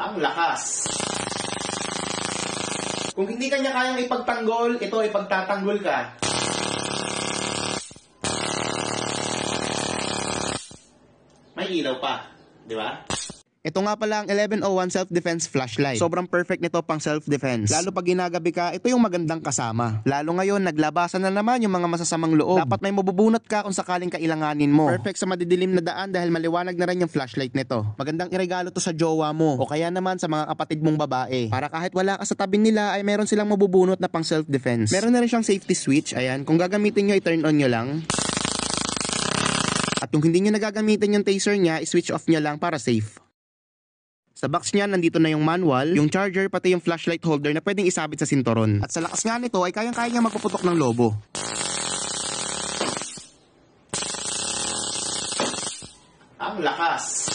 Ang lakas. Kung hindi kanya kayang ipagtanggol, ito ipagtatanggol ka. May ilaw pa, di ba? Ito nga pala ang 1101 self-defense flashlight. Sobrang perfect nito pang self-defense. Lalo pag ginagabi ka, ito yung magandang kasama. Lalo ngayon, naglabasan na naman yung mga masasamang loob. Dapat may mabubunot ka kung sakaling kailanganin mo. Perfect sa madidilim na daan dahil maliwanag na rin yung flashlight nito. Magandang iregalo to sa jowa mo o kaya naman sa mga kapatid mong babae. Para kahit wala ka sa tabi nila ay meron silang mabubunot na pang self-defense. Meron na rin siyang safety switch. Ayan, kung gagamitin nyo, i-turn on nyo lang. At kung hindi nyo nagagamitin yung taser niya, i-switch off nyo lang para safe. Sa box niya, nandito na yung manual, yung charger, pati yung flashlight holder na pwedeng isabit sa sinturon. At sa lakas nga nito ay kayang-kaya niya magpuputok ng lobo. Ang lakas!